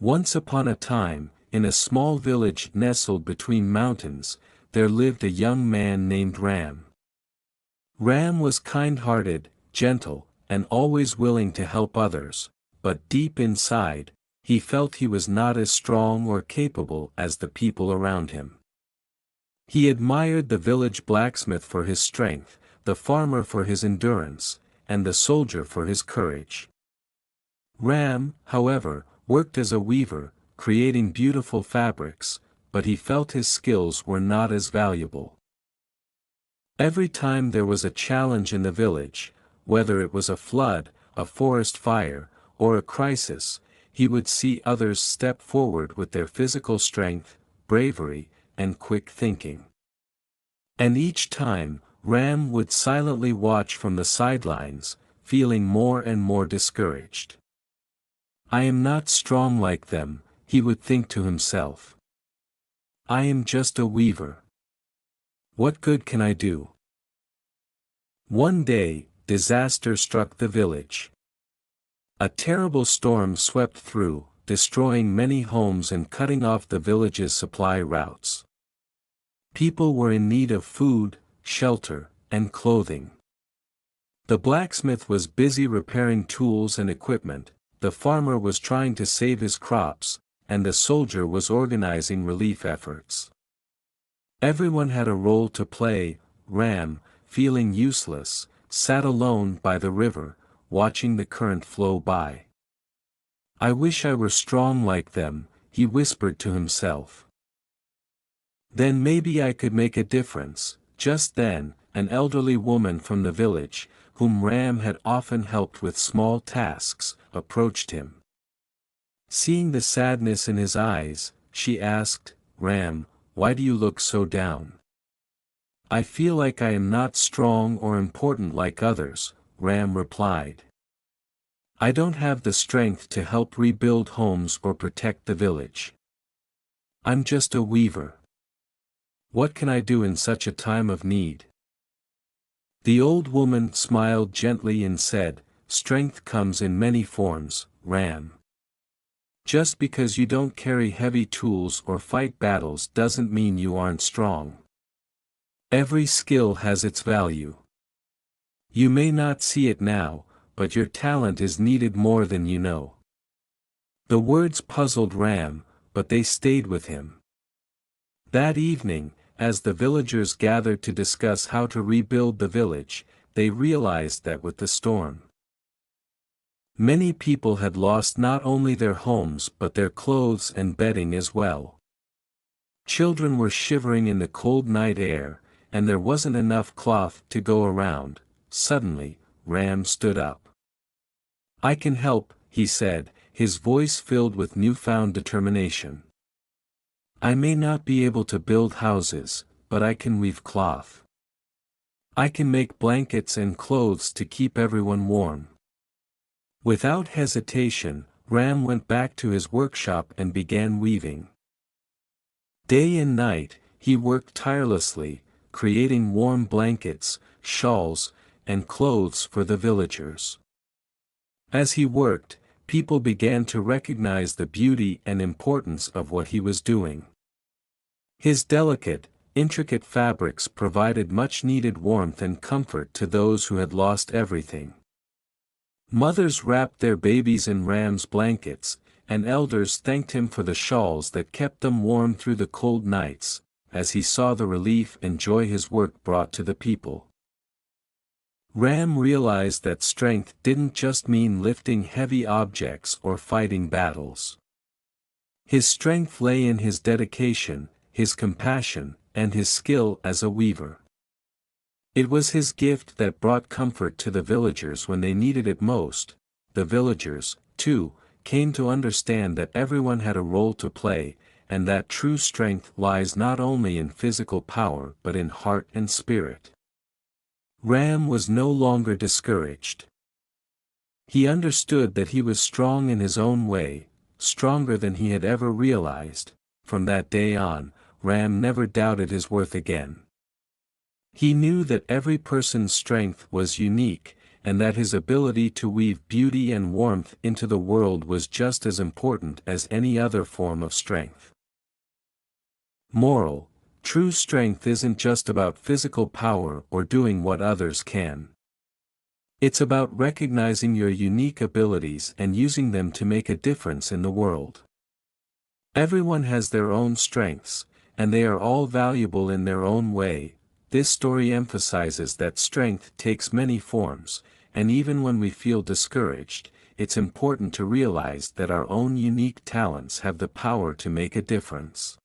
Once upon a time, in a small village nestled between mountains, there lived a young man named Ram. Ram was kind-hearted, gentle, and always willing to help others, but deep inside, he felt he was not as strong or capable as the people around him. He admired the village blacksmith for his strength, the farmer for his endurance, and the soldier for his courage. Ram, however, worked as a weaver, creating beautiful fabrics, but he felt his skills were not as valuable. Every time there was a challenge in the village, whether it was a flood, a forest fire, or a crisis, he would see others step forward with their physical strength, bravery, and quick thinking. And each time, Ram would silently watch from the sidelines, feeling more and more discouraged. "I am not strong like them," he would think to himself. "I am just a weaver. What good can I do?" One day, disaster struck the village. A terrible storm swept through, destroying many homes and cutting off the village's supply routes. People were in need of food, shelter, and clothing. The blacksmith was busy repairing tools and equipment, the farmer was trying to save his crops, and the soldier was organizing relief efforts. Everyone had a role to play. Ram, feeling useless, sat alone by the river, watching the current flow by. "I wish I were strong like them," he whispered to himself. "Then maybe I could make a difference." Just then, an elderly woman from the village, whom Ram had often helped with small tasks, approached him. Seeing the sadness in his eyes, she asked, "Ram, why do you look so down?" "I feel like I am not strong or important like others," Ram replied. "I don't have the strength to help rebuild homes or protect the village. I'm just a weaver. What can I do in such a time of need?" The old woman smiled gently and said, "Strength comes in many forms, Ram. Just because you don't carry heavy tools or fight battles doesn't mean you aren't strong. Every skill has its value. You may not see it now, but your talent is needed more than you know." The words puzzled Ram, but they stayed with him. That evening, as the villagers gathered to discuss how to rebuild the village, they realized that with the storm, many people had lost not only their homes but their clothes and bedding as well. Children were shivering in the cold night air, and there wasn't enough cloth to go around. Suddenly, Ram stood up. "I can help," he said, his voice filled with newfound determination. "I may not be able to build houses, but I can weave cloth. I can make blankets and clothes to keep everyone warm." Without hesitation, Ram went back to his workshop and began weaving. Day and night, he worked tirelessly, creating warm blankets, shawls, and clothes for the villagers. As he worked, people began to recognize the beauty and importance of what he was doing. His delicate, intricate fabrics provided much-needed warmth and comfort to those who had lost everything. Mothers wrapped their babies in Ram's blankets, and elders thanked him for the shawls that kept them warm through the cold nights, as he saw the relief and joy his work brought to the people. Ram realized that strength didn't just mean lifting heavy objects or fighting battles. His strength lay in his dedication, his compassion, and his skill as a weaver. It was his gift that brought comfort to the villagers when they needed it most. The villagers, too, came to understand that everyone had a role to play, and that true strength lies not only in physical power but in heart and spirit. Ram was no longer discouraged. He understood that he was strong in his own way, stronger than he had ever realized. From that day on, Ram never doubted his worth again. He knew that every person's strength was unique, and that his ability to weave beauty and warmth into the world was just as important as any other form of strength. Moral: true strength isn't just about physical power or doing what others can. It's about recognizing your unique abilities and using them to make a difference in the world. Everyone has their own strengths, and they are all valuable in their own way. This story emphasizes that strength takes many forms, and even when we feel discouraged, it's important to realize that our own unique talents have the power to make a difference.